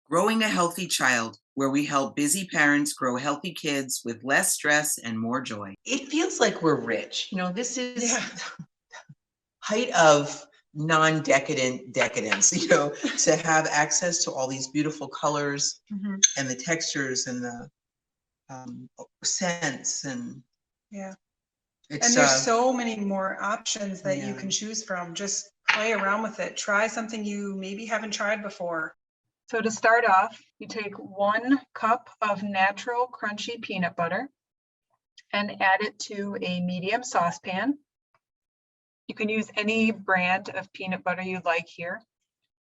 Growing a Healthy Child, where we help busy parents grow healthy kids with less stress and more joy. It feels like we're rich. This is Yeah. height of non-decadent decadence, to have access to all these beautiful colors and the textures and the scents and Yeah. it's And there's so many more options that you Yeah. can choose from. Just play around with it. Try something you maybe haven't tried before. So to start off, you take 1 cup of natural crunchy peanut butter and add it to a medium saucepan. You can use any brand of peanut butter you like here,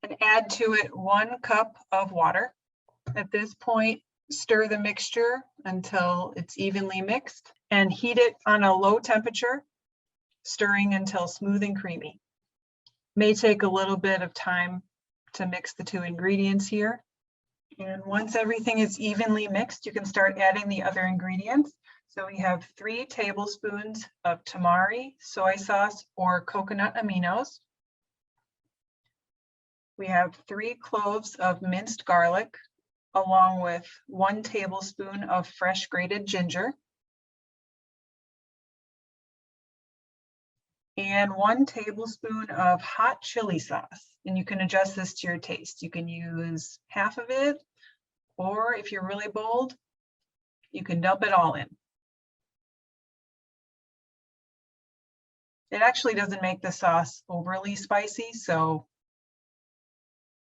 and add to it 1 cup of water. At this point, stir the mixture until it's evenly mixed and heat it on a low temperature, stirring until smooth and creamy. May take a little bit of time to mix the 2 ingredients here. And once everything is evenly mixed, you can start adding the other ingredients. So we have 3 tablespoons of tamari, soy sauce, or coconut aminos. We have 3 cloves of minced garlic, along with 1 tablespoon of fresh grated ginger, and 1 tablespoon of hot chili sauce. And you can adjust this to your taste. You can use half of it, or if you're really bold, you can dump it all in. It actually doesn't make the sauce overly spicy, so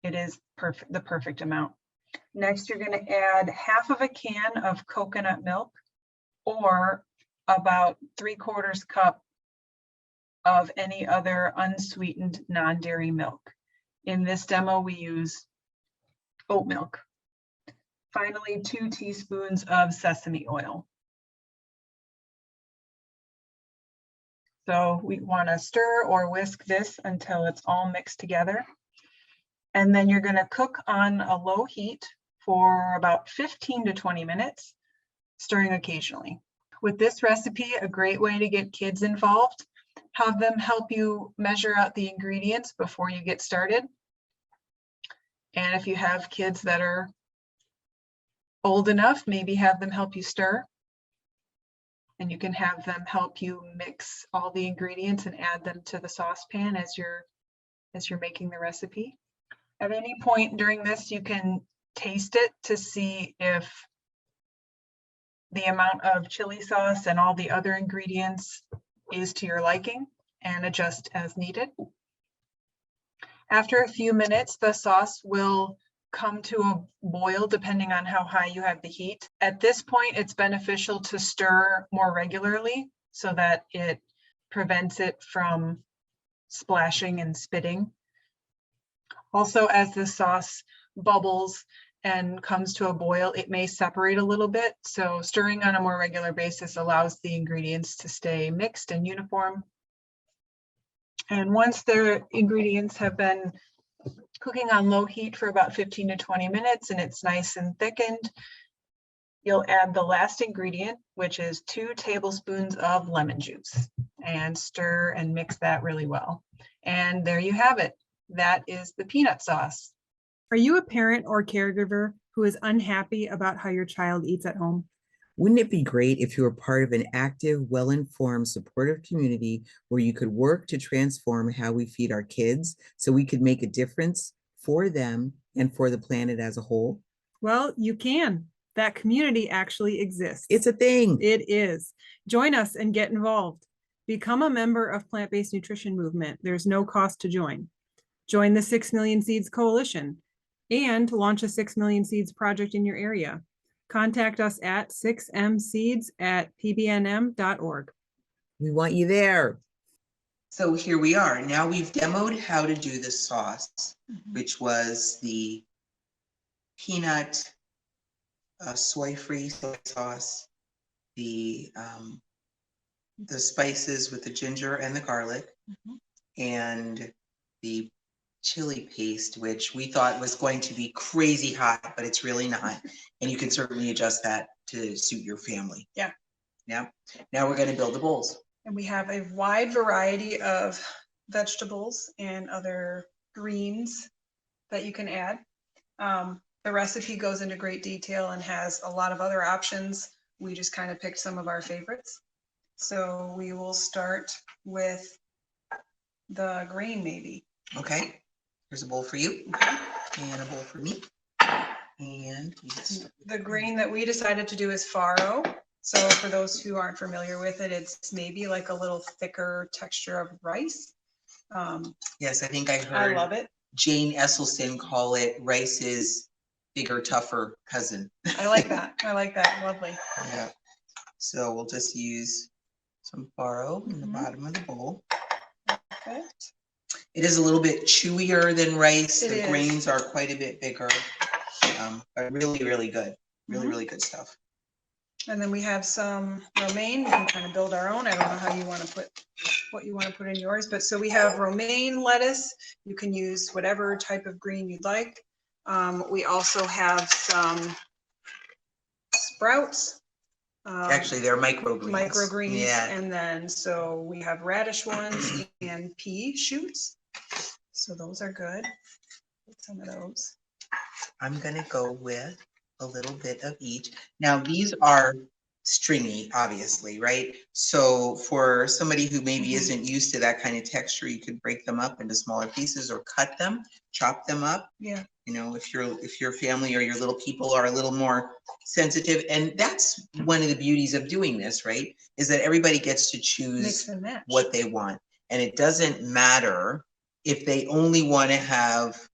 it is the perfect amount. Next, you're going to add half of a can of coconut milk, or about 3/4 cup of any other unsweetened non-dairy milk. In this demo, we use oat milk. Finally, 2 teaspoons of sesame oil. So we want to stir or whisk this until it's all mixed together. And then you're going to cook on a low heat for about 15 to 20 minutes, stirring occasionally. With this recipe, a great way to get kids involved, have them help you measure out the ingredients before you get started. And if you have kids that are old enough, maybe have them help you stir. And you can have them help you mix all the ingredients and add them to the saucepan as you're making the recipe. At any point during this, you can taste it to see if the amount of chili sauce and all the other ingredients is to your liking, and adjust as needed. After a few minutes, the sauce will come to a boil depending on how high you have the heat. At this point, it's beneficial to stir more regularly so that it prevents it from splashing and spitting. Also, as the sauce bubbles and comes to a boil, it may separate a little bit. So stirring on a more regular basis allows the ingredients to stay mixed and uniform. And once the ingredients have been cooking on low heat for about 15 to 20 minutes and it's nice and thickened, you'll add the last ingredient, which is 2 tablespoons of lemon juice, and stir and mix that really well. And there you have it. That is the peanut sauce. Are you a parent or caregiver who is unhappy about how your child eats at home? Wouldn't it be great if you were part of an active, well-informed, supportive community where you could work to transform how we feed our kids so we could make a difference for them and for the planet as a whole? Well, you can. That community actually exists. It's a thing. It is. Join us and get involved. Become a member of Plant-Based Nutrition Movement. There's no cost to join. Join the 6 Million Seeds Coalition and launch a 6 Million Seeds project in your area. Contact us at 6mseeds@pbnm.org. We want you there. So here we are. Now we've demoed how to do the sauce, which was the peanut soy-free soy sauce, the spices with the ginger and the garlic, and the chili paste, which we thought was going to be crazy hot, but it's really not. And you can certainly adjust that to suit your family. Yeah. Yeah. Now we're going to build the bowls. And we have a wide variety of vegetables and other greens that you can add. The recipe goes into great detail and has a lot of other options. We just kind of picked some of our favorites. So we will start with the grain maybe. Okay, here's a bowl for you and a bowl for me. And you get started. The grain that we decided to do is farro. So for those who aren't familiar with it, it's maybe like a little thicker texture of rice. Yes, I think I I heard love it. Jane Esselstyn call it rice's bigger, tougher cousin. I like that. I like that. Lovely. Yeah. So we'll just use some farro in the Mhm. bottom of the bowl. Perfect. It is a little bit chewier than rice. It The is. grains are quite a bit bigger, but really, really good. Really, Mhm. really good stuff. And then we have some romaine. We can kind of build our own. I don't know how you want to put, what you want to put in yours, but so we have romaine lettuce. You can use whatever type of green you'd like. We also have some sprouts. Actually, they're microgreens. Microgreens. Yeah. And then, so we have radish ones and pea shoots. So those are good. Some of those. I'm gonna go with a little bit of each. Now, these are stringy, obviously, right? So for somebody who maybe Mhm. isn't used to that kind of texture, you could break them up into smaller pieces or cut them, chop them up. Yeah. You know, if your family or your little people are a little more sensitive, and that's one of the beauties of doing this, right? Is that everybody gets to Mix choose and match. what they want, and it doesn't matter if they only want to have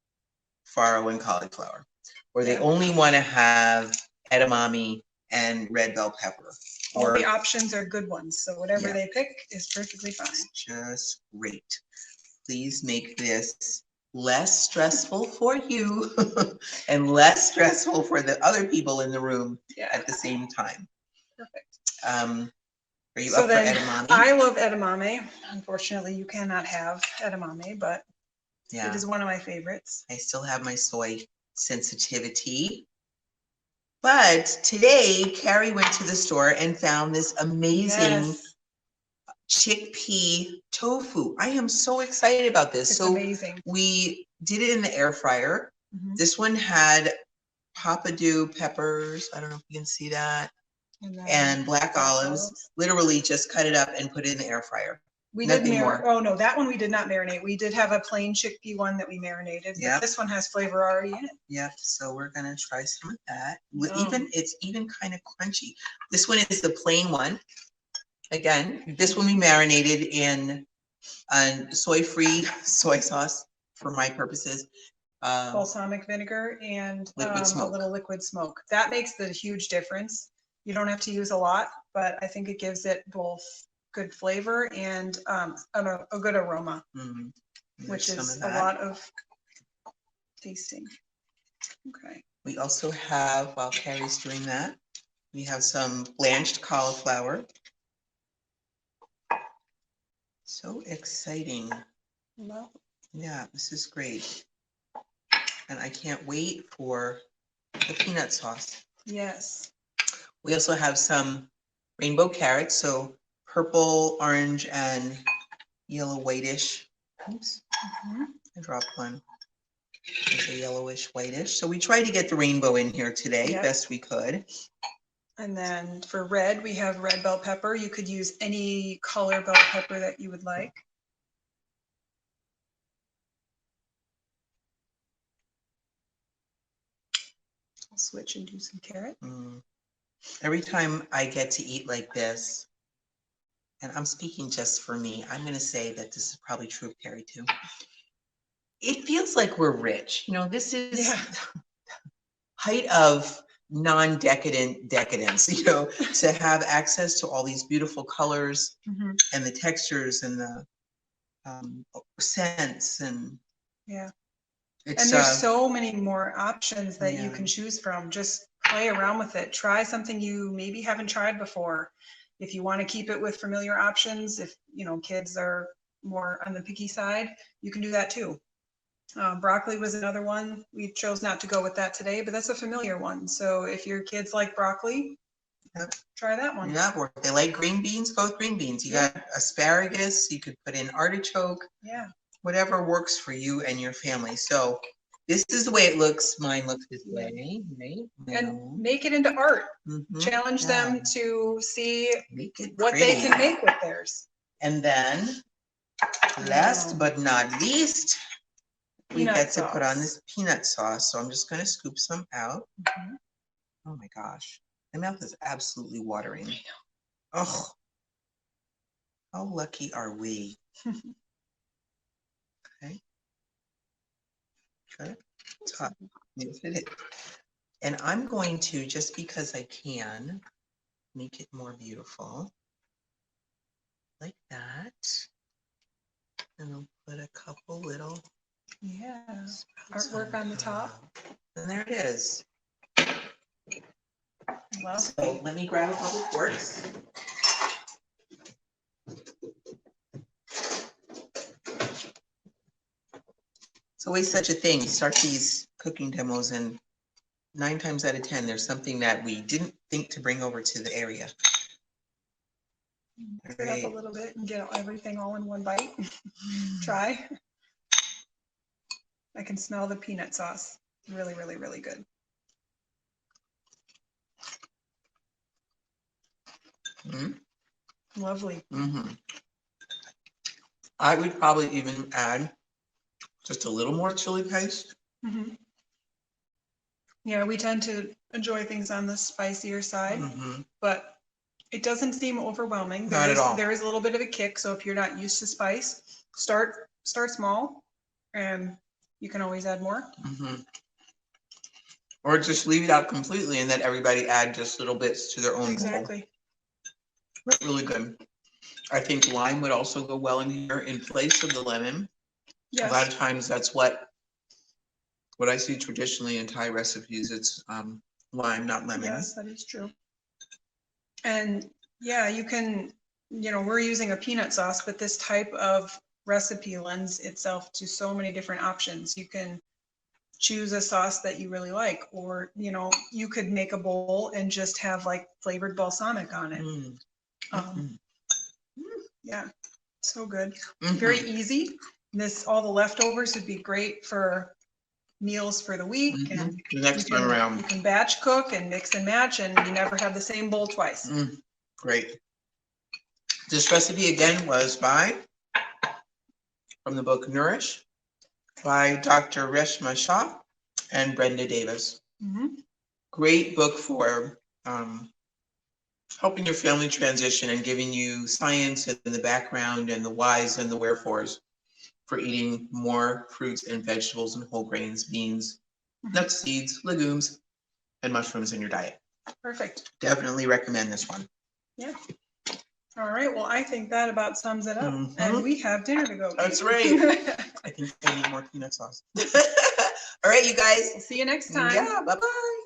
farro and cauliflower, or they Yeah. only want to have edamame and red bell pepper. All Or the options are good ones. So whatever Yeah. they pick is perfectly fine. just great. Please make this less stressful for you and less stressful for the other people in the room Yeah. at the same time. Perfect. Are you So up for then edamame? I love edamame. Unfortunately, you cannot have edamame, but it Yeah, is one of my favorites. I still have my soy sensitivity. But today, Carrie went to the store and found this amazing Yes, chickpea tofu. I am so excited about this. it's So amazing. we did it in the air fryer. Mhm. This one had papadou peppers. I don't know if you can see that. then And black olives. olives. Literally just cut it up and put it in the air fryer. We did Nothing more. Oh no, that one we did not marinate. We did have a plain chickpea one that we marinated. Yeah. But this one has flavor already in it. Yep, so we're gonna try some of that. Yum. It's even kind of crunchy. This one is the plain one. Again, this one we marinated in soy-free soy sauce for my purposes. Balsamic vinegar and Liquid a smoke. little liquid smoke. That makes the huge difference. You don't have to use a lot, but I think it gives it both good flavor and a good aroma, Mm, there's which some is of a that. lot of tasting. Okay. We also have, while Carrie's doing that, we have some blanched cauliflower. So exciting. Well, Yeah, this is great. And I can't wait for the peanut sauce. yes. We also have some rainbow carrots, so purple, orange, and yellow whitish. Oops, Mhm. I dropped one. It's a yellowish whitish. So we tried to get the rainbow in here today, Yep. best we could. And then for red, we have red bell pepper. You could use any color bell pepper that you would like. I'll switch and do some carrot. Every time I get to eat like this, and I'm speaking just for me, I'm going to say that this is probably true of Carrie too. It feels like we're rich. You know, this is Yeah. height of non-decadent decadence, you know, to have access to all these beautiful colors Mhm. and the textures and the scents, and Yeah. it's And there's so many more options that you Yeah. can choose from. Just play around with it. Try something you maybe haven't tried before. If you want to keep it with familiar options, if you know kids are more on the picky side, you can do that too. Broccoli was another one. We chose not to go with that today, but that's a familiar one. So if your kids like broccoli, Yep. try that one. Yeah, or if they like green beans, go with green beans. You Yeah. got asparagus, you could put in artichoke, Yeah. whatever works for you and your family. So This is the way it looks. Mine looks this Yeah. way, right? And make it into art. Mhm. Challenge them Yeah. to see Make it what they pretty. can make with theirs. And then, last but not least, we Peanut get to put on sauce. this peanut sauce. So I'm just gonna scoop some out. Mhm. Oh my gosh, my mouth is absolutely watering. Oh, how lucky are we? Okay. Okay. Top. Yes, it is. And I'm going to, just because I can, make it more beautiful. Like that. And I'll put a couple little Yeah. sprouts Artwork on the top. And there it is. Well, So let me grab a couple forks. It's always such a thing. You start these cooking demos and 9 times out of 10, there's something that we didn't think to bring over to the area. mix it up a little bit and get everything all in one bite. Try. I can smell the peanut sauce. Really, really, really good. Mhm. Lovely. Mhm. I would probably even add just a little more chili paste. Mhm. Yeah, we tend to enjoy things on the spicier side, Mhm. but it doesn't seem overwhelming. Not at all. There is a little bit of a kick, so if you're not used to spice, start small, and you can always add more. Mhm. Or just leave it out completely and let everybody add just little bits to their own bowl. Exactly. Really good. I think lime would also go well in here in place of the lemon. A lot Yes. of times that's what I see traditionally in Thai recipes. It's lime, not lemon. Yes, that is true. And yeah, you can, we're using a peanut sauce, but this type of recipe lends itself to so many different options. You can choose a sauce that you really like, or, you could make a bowl and just have like flavored balsamic on it. Mm. Yeah, so good. Mhm. Very easy. All the leftovers would be great for meals for the week. Mhm. And The next time you around. can batch cook and mix and match, and you never have the same bowl twice. Great. This recipe again was from the book Nourish by Dr. Reshma Shah and Brenda Davis. Mhm. Great book for helping your family transition and giving you science and the background and the whys and the wherefores for eating more fruits and vegetables and whole grains, beans, nuts, seeds, legumes, and mushrooms in your diet. Perfect. Definitely recommend this one. Yeah. All right. Well, I think that about sums it up. Mhm. And we have dinner to go. That's right. I think I need more peanut sauce. All right, you guys. See you next time. Yeah, bye-bye.